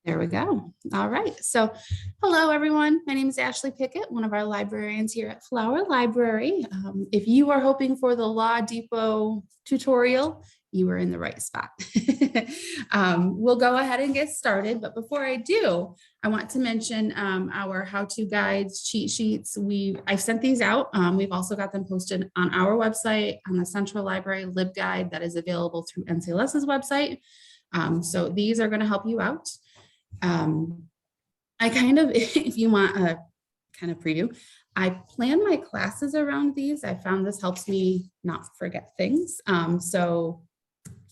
There we go. All right. So hello, everyone. My name is Ashley Pickett, one of our librarians here at Flower Library. If you are hoping for the LawDepot tutorial, you are in the right spot. We'll go ahead and get started. But before I do, I want to mention our how-to guides, cheat sheets. I've sent these out. We've also got them posted on our website, on the Central Library LibGuide that is available through NCLS's website. So these are going to help you out. I kind of, if you want a kind of preview, I plan my classes around these. I found this helps me not forget things. So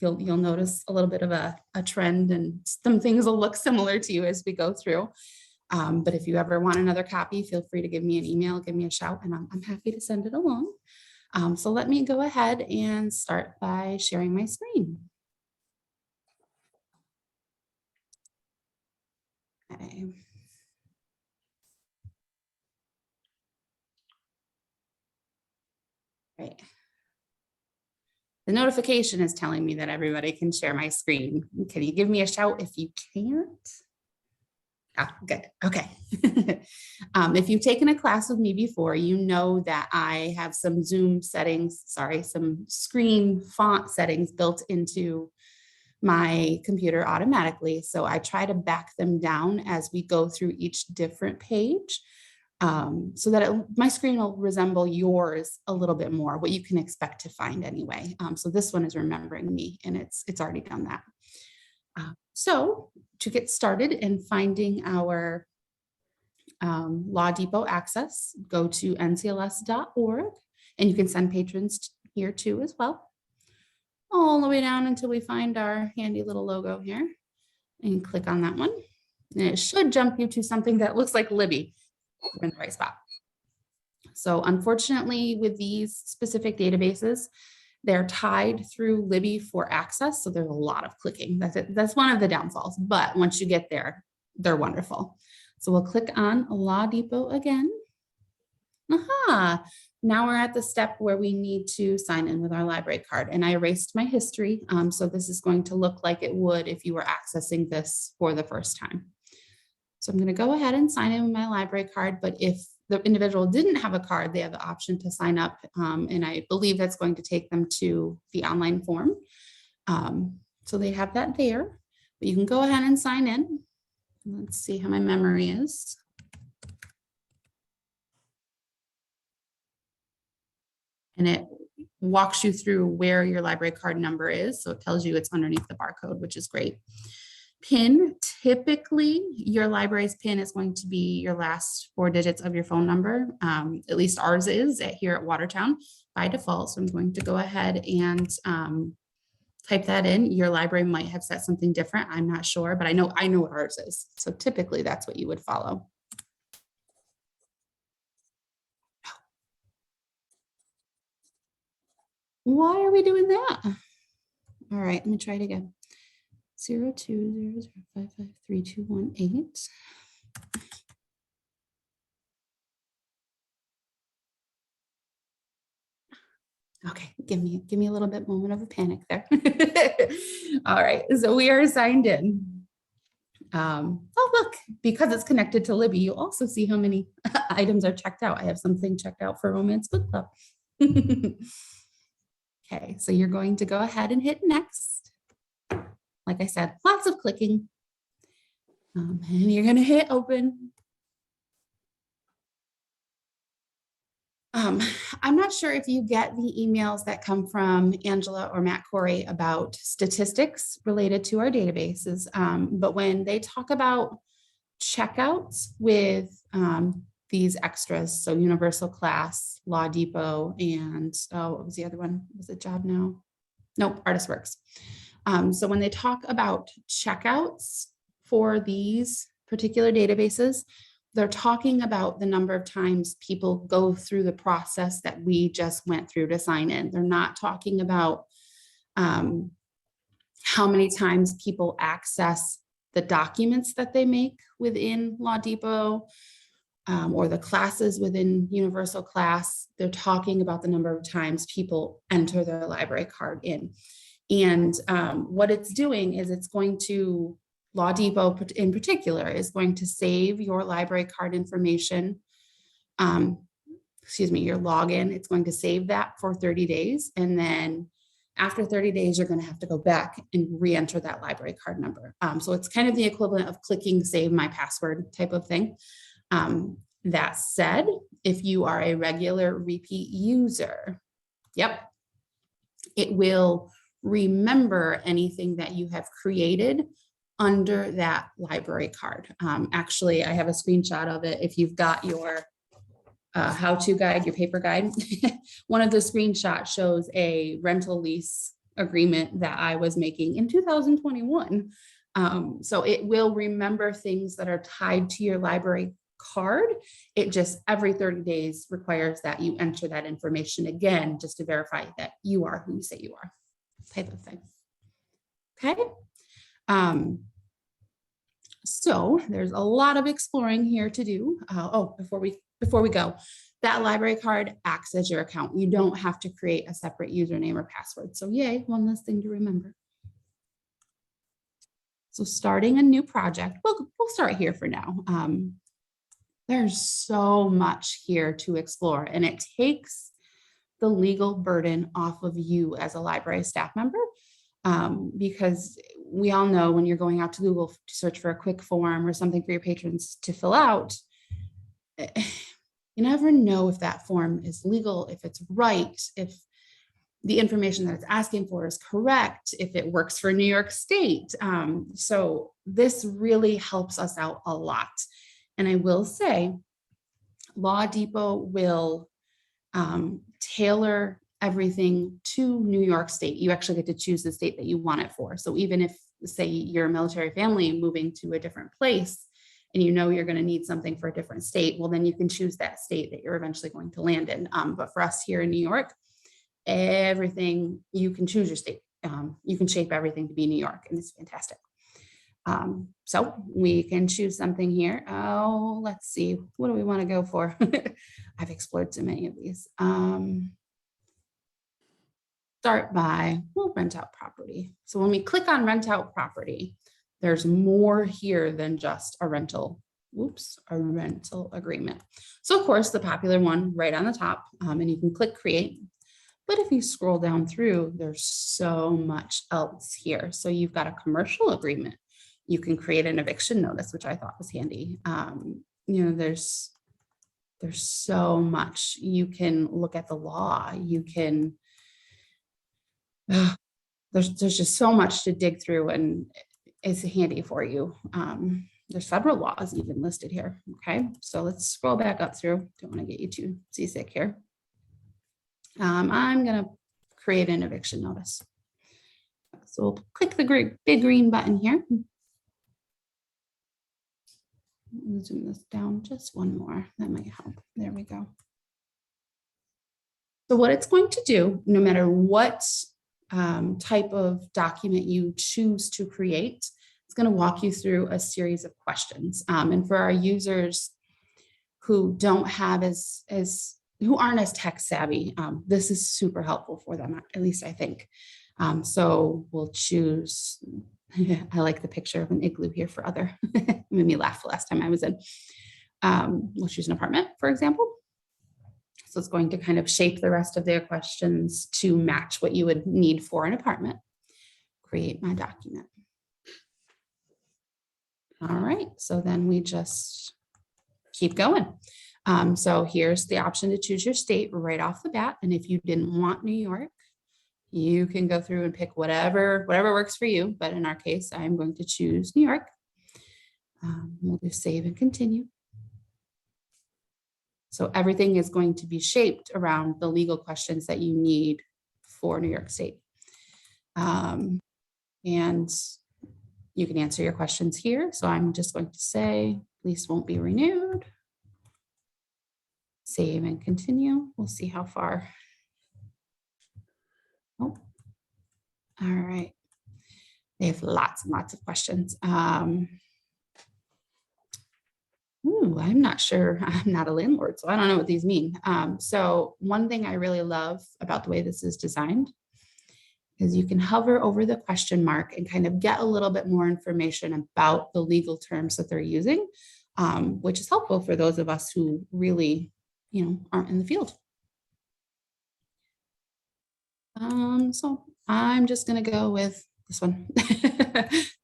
you'll notice a little bit of a trend, and some things will look similar to you as we go through. But if you ever want another copy, feel free to give me an email, give me a shout, and I'm happy to send it along. So let me go ahead and start by sharing my screen. Okay. Right. The notification is telling me that everybody can share my screen. Can you give me a shout if you can't? Ah, good. Okay. If you've taken a class with me before, you know that I have some Zoom settings, some screen font settings built into my computer automatically. So I try to back them down as we go through each different page, so that my screen will resemble yours a little bit more, what you can expect to find anyway. So this one is remembering me, and it's already done that. So to get started in finding our LawDepot access, go to ncls.org, and you can send patrons here too as well, all the way down until we find our handy little logo here, and click on that one. And it should jump you to something that looks like Libby. We're in the right spot. So unfortunately, with these specific databases, they're tied through Libby for access. So there's a lot of clicking. That's one of the downfalls. But once you get there, they're wonderful. So we'll click on LawDepot again. Aha! Now we're at the step where we need to sign in with our library card. And I erased my history. So this is going to look like it would if you were accessing this for the first time. So I'm going to go ahead and sign in with my library card. But if the individual didn't have a card, they have the option to sign up. And I believe that's going to take them to the online form. So they have that there. But you can go ahead and sign in. Let's see how my memory is. And it walks you through where your library card number is. So it tells you it's underneath the barcode, which is great. PIN, typically your library's PIN is going to be your last 4 digits of your phone number. At least ours is here at Watertown by default. So I'm going to go ahead and type that in. Your library might have set something different. I'm not sure, but I know what ours is. So typically that's what you would follow. Why are we doing that? All right, let me try it again. 0200553218. Okay, give me a little bit moment of a panic there. All right, so we are signed in. Oh, look, because it's connected to Libby, you also see how many items are checked out. I have something checked out for Romance Book Club. Okay, so you're going to go ahead and hit next. Like I said, lots of clicking. And you're going to hit open. I'm not sure if you get the emails that come from Angela or Matt Corey about statistics related to our databases, but when they talk about checkouts with these extras, so Universal Class, LawDepot, and what was the other one? Was it Job Now? Nope, ArtistWorks. So when they talk about checkouts for these particular databases, they're talking about the number of times people go through the process that we just went through to sign in. They're not talking about how many times people access the documents that they make within LawDepot or the classes within Universal Class. They're talking about the number of times people enter their library card in. And what it's doing is it's going to LawDepot in particular is going to save your library card information, your login. It's going to save that for 30 days. And then after 30 days, you're going to have to go back and re-enter that library card number. So it's kind of the equivalent of clicking save my password type of thing. That said, if you are a regular repeat user, yep, it will remember anything that you have created under that library card. Actually, I have a screenshot of it. If you've got your how-to guide, your paper guide, one of the screenshots shows a rental lease agreement that I was making in 2021. So it will remember things that are tied to your library card. It just every 30 days requires that you enter that information again, just to verify that you are who you say you are, type of thing. Okay. So there's a lot of exploring here to do. Before we go, that library card acts as your account. You don't have to create a separate username or password. So yay, one less thing to remember. So starting a new project, we'll start here for now. There's so much here to explore, and it takes the legal burden off of you as a library staff member, because we all know when you're going out to Google to search for a quick form or something for your patrons to fill out, you never know if that form is legal, if it's right, if the information that it's asking for is correct, if it works for New York State. So this really helps us out a lot. And I will say, LawDepot will tailor everything to New York State. You actually get to choose the state that you want it for. So even if, say, you're a military family moving to a different place and you know you're going to need something for a different state, well, then you can choose that state that you're eventually going to land in. But for us here in New York, everything, you can choose your state. You can shape everything to be New York, and it's fantastic. So we can choose something here. Oh, let's see. What do we want to go for? I've explored so many of these. Start by, we'll rent out property. So when we click on rent out property, there's more here than just a rental agreement. So of course, the popular one right on the top, and you can click create. But if you scroll down through, there's so much else here. So you've got a commercial agreement. You can create an eviction notice, which I thought was handy. There's so much. You can look at the law. You can, there's just so much to dig through, and it's handy for you. There's federal laws even listed here. Okay, so let's scroll back up through. Don't want to get you too seasick here. I'm going to create an eviction notice. So we'll click the big green button here. Zoom this down just one more. That might help. There we go. So what it's going to do, no matter what type of document you choose to create, it's going to walk you through a series of questions. And for our users who don't have who aren't as tech savvy, this is super helpful for them, at least I think. So we'll choose, I like the picture of an igloo here for other, it made me laugh the last time I was in. We'll choose an apartment, for example. So it's going to kind of shape the rest of their questions to match what you would need for an apartment. Create my document. All right, so then we just keep going. So here's the option to choose your state right off the bat. And if you didn't want New York, you can go through and pick whatever works for you. But in our case, I'm going to choose New York. We'll do save and continue. So everything is going to be shaped around the legal questions that you need for New York State. And you can answer your questions here. So I'm just going to say, lease won't be renewed. Save and continue. We'll see how far. Oh, all right. They have lots and lots of questions. I'm not sure. I'm not a landlord, so I don't know what these mean. So one thing I really love about the way this is designed is you can hover over the question mark and kind of get a little bit more information about the legal terms that they're using, which is helpful for those of us who really, aren't in the field. So I'm just going to go with this one,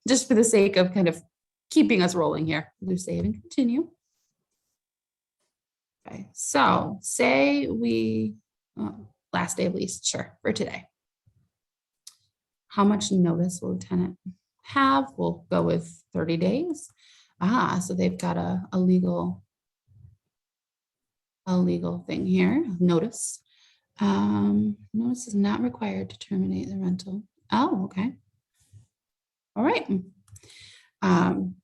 just for the sake of kind of keeping us rolling here. We'll save and continue. Okay, so say we, last day of lease, sure, for today. How much notice will the tenant have? We'll go with 30 days. So they've got a legal thing here, notice. Notice is not required to terminate the rental. Oh, okay. All right. One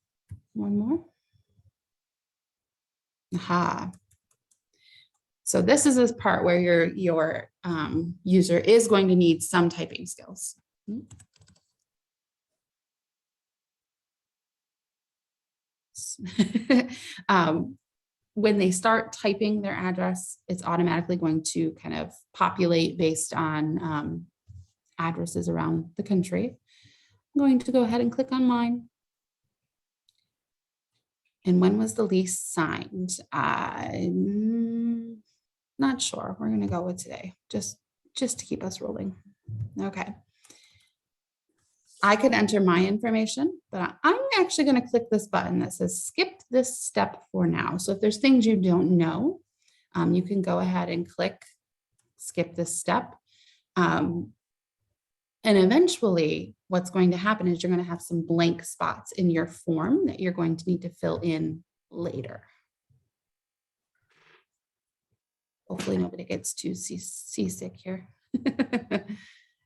more. Aha. So this is this part where your user is going to need some typing skills. When they start typing their address, it's automatically going to kind of populate based on addresses around the country. I'm going to go ahead and click on mine. And when was the lease signed? I'm not sure. We're going to go with today, just to keep us rolling. Okay. I could enter my information, but I'm actually going to click this button that says skip this step for now. So if there's things you don't know, you can go ahead and click skip this step. And eventually what's going to happen is you're going to have some blank spots in your form that you're going to need to fill in later. Hopefully nobody gets too seasick here.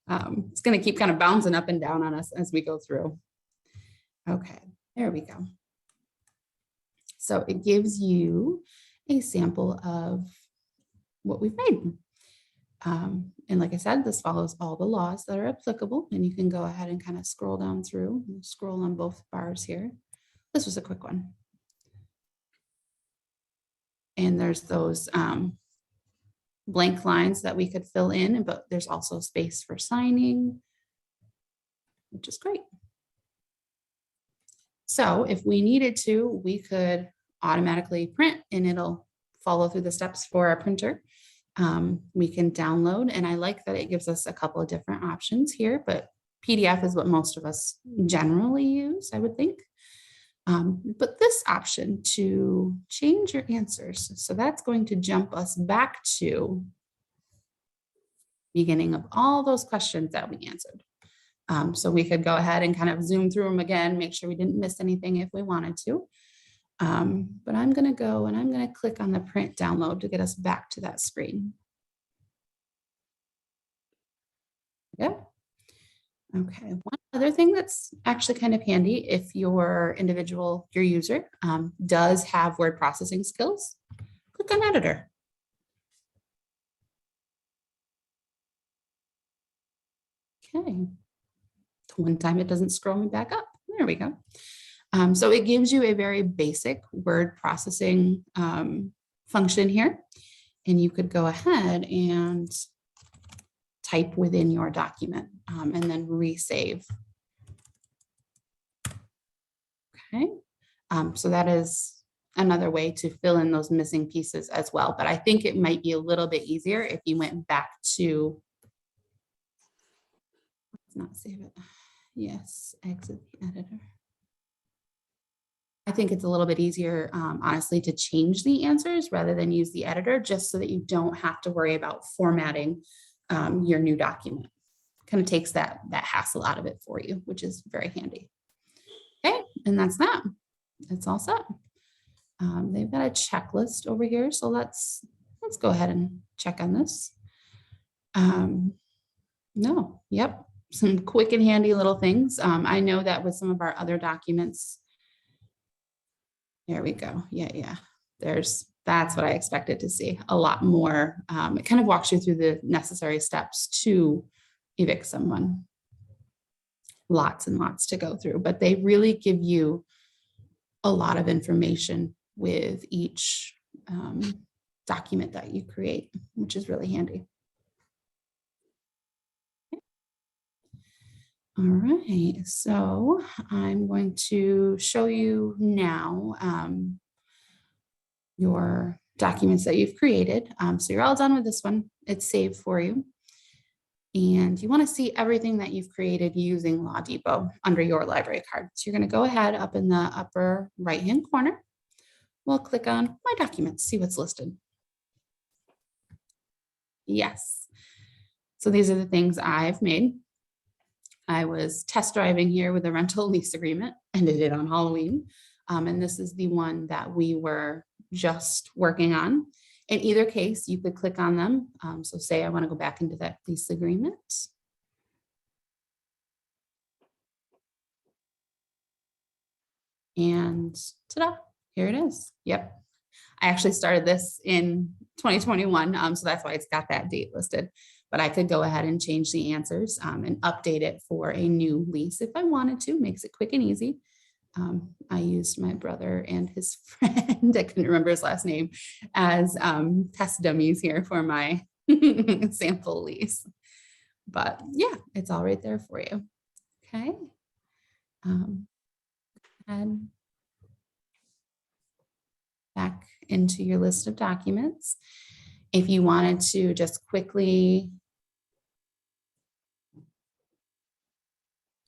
It's going to keep kind of bouncing up and down on us as we go through. Okay, there we go. So it gives you a sample of what we've made. And like I said, this follows all the laws that are applicable, and you can go ahead and kind of scroll down through, scroll on both bars here. This was a quick one. And there's those blank lines that we could fill in, but there's also space for signing, which is great. So if we needed to, we could automatically print and it'll follow through the steps for our printer. We can download, and I like that it gives us a couple of different options here, but PDF is what most of us generally use, I would think. But this option to change your answers, so that's going to jump us back to beginning of all those questions that we answered. So we could go ahead and kind of zoom through them again, make sure we didn't miss anything if we wanted to. But I'm going to go and I'm going to click on the print download to get us back to that screen. Yeah. Okay, one other thing that's actually kind of handy if your user does have word processing skills, click on editor. Okay, one time it doesn't scroll me back up. There we go. So it gives you a very basic word processing function here, and you could go ahead and type within your document and then resave. Okay, so that is another way to fill in those missing pieces as well. But I think it might be a little bit easier if you went back to, let's not save it. Yes, exit the editor. I think it's a little bit easier, honestly, to change the answers rather than use the editor, just so that you don't have to worry about formatting your new document. Kind of takes that hassle out of it for you, which is very handy. Okay, and that's that. It's all set. They've got a checklist over here, so let's go ahead and check on this. No, yep, some quick and handy little things. I know that with some of our other documents. There we go. Yeah. That's what I expected to see. A lot more. It kind of walks you through the necessary steps to evict someone. Lots and lots to go through, but they really give you a lot of information with each document that you create, which is really handy. All right, so I'm going to show you now your documents that you've created. So you're all done with this one. It's saved for you. And you want to see everything that you've created using LawDepot under your library card. So you're going to go ahead up in the upper right-hand corner. We'll click on My Documents, see what's listed. Yes. So these are the things I've made. I was test driving here with a rental lease agreement, ended it on Halloween. And this is the one that we were just working on. In either case, you could click on them. So say I want to go back into that lease agreement. And ta-da, here it is. Yep. I actually started this in 2021. So that's why it's got that date listed. But I could go ahead and change the answers and update it for a new lease if I wanted to. Makes it quick and easy. I used my brother and his friend, I couldn't remember his last name, as test dummies here for my sample lease. But yeah, it's all right there for you. Okay. And back into your list of documents. If you wanted to just quickly,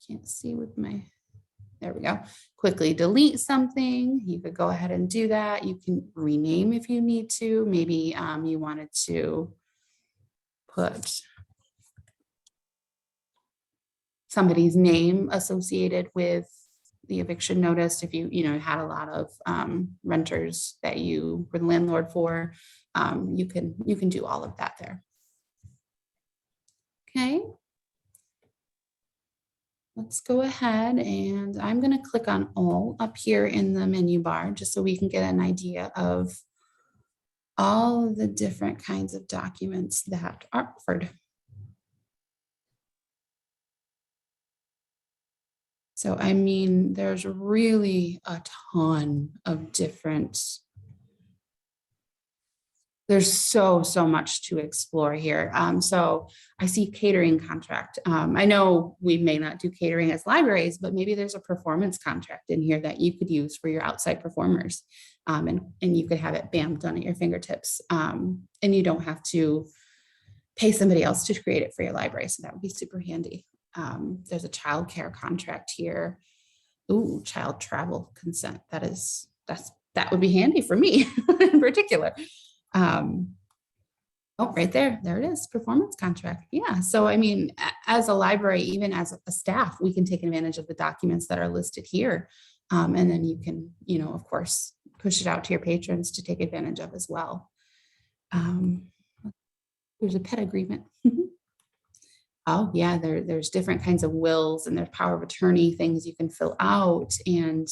can't see with my, there we go, quickly delete something, you could go ahead and do that. You can rename if you need to. Maybe you wanted to put somebody's name associated with the eviction notice. If you had a lot of renters that you were the landlord for, you can do all of that there. Okay. Let's go ahead and I'm going to click on all up here in the menu bar just so we can get an idea of all of the different kinds of documents that are offered. So, I mean, there's really a ton of different, there's so much to explore here. So I see catering contract. I know we may not do catering as libraries, but maybe there's a performance contract in here that you could use for your outside performers. And you could have it bam done at your fingertips. And you don't have to pay somebody else to create it for your library. So that would be super handy. There's a child care contract here. Ooh, child travel consent. That would be handy for me in particular. Oh, right there it is, performance contract. Yeah, so I mean, as a library, even as a staff, we can take advantage of the documents that are listed here. And then you can, of course, push it out to your patrons to take advantage of as well. There's a pet agreement. Oh yeah, there's different kinds of wills and there's power of attorney things you can fill out. And,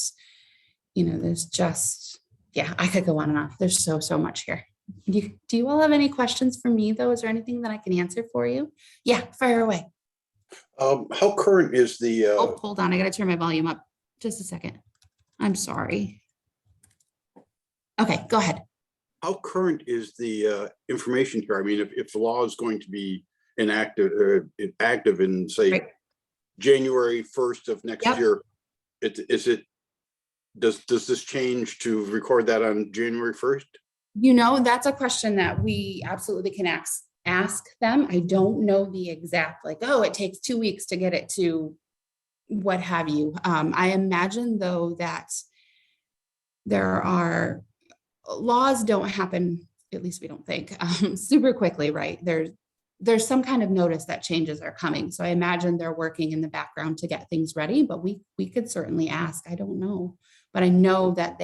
there's just, yeah, I could go on and on. There's so much here. Do you all have any questions for me though? Is there anything that I can answer for you? Yeah, fire away. How current is the? Oh, hold on. I got to turn my volume up. Just a second. I'm sorry. Okay, go ahead. How current is the information here? I mean, if the law is going to be active in say right. January 1st of next year, does this change to record that on January 1st? That's a question that we absolutely can ask them. I don't know the exact, it takes 2 weeks to get it to what have you. I imagine though that there are laws don't happen, at least we don't think, super quickly, right? There's some kind of notice that changes are coming. So I imagine they're working in the background to get things ready, but we could certainly ask. I don't know, but I know that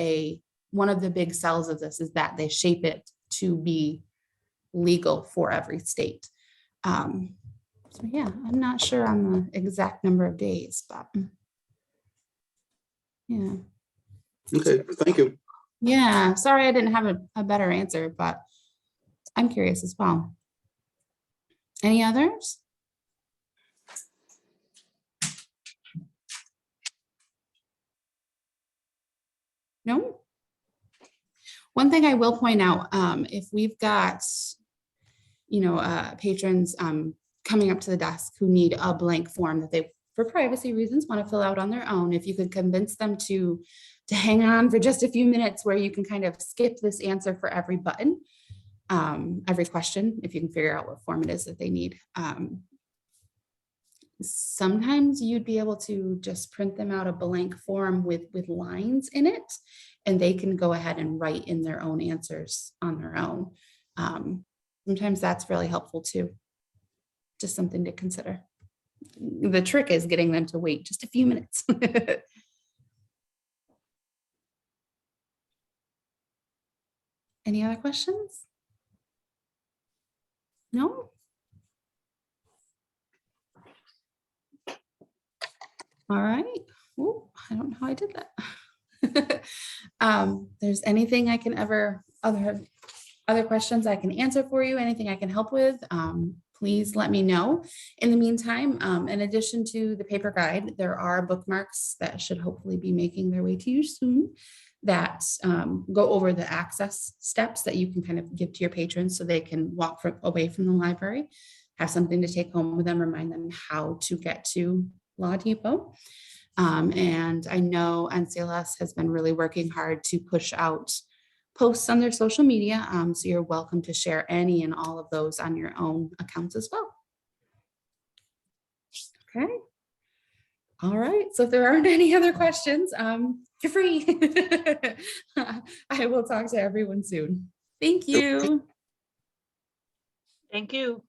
one of the big sells of this is that they shape it to be legal for every state. So yeah, I'm not sure on the exact number of days, but yeah. Okay, thank you. Yeah, sorry I didn't have a better answer, but I'm curious as well. Any others? No? One thing I will point out, if we've got, patrons coming up to the desk who need a blank form that they for privacy reasons, want to fill out on their own, if you could convince them to hang on for just a few minutes where you can kind of skip this answer for every button, every question, if you can figure out what form it is that they need. Sometimes you'd be able to just print them out a blank form with lines in it, and they can go ahead and write in their own answers on their own. Sometimes that's really helpful too. Just something to consider. The trick is getting them to wait just a few minutes. Any other questions? No? All right. Ooh, I don't know how I did that. There's anything I can other questions I can answer for you, anything I can help with, please let me know. In the meantime, in addition to the paper guide, there are bookmarks that should hopefully be making their way to you soon that go over the access steps that you can kind of give to your patrons so they can walk away from the library, have something to take home with them, remind them how to get to LawDepot. And I know NCLS has been really working hard to push out posts on their social media. So you're welcome to share any and all of those on your own accounts as well. Okay. All right. So if there aren't any other questions, you're free. I will talk to everyone soon. Thank you. Thank you.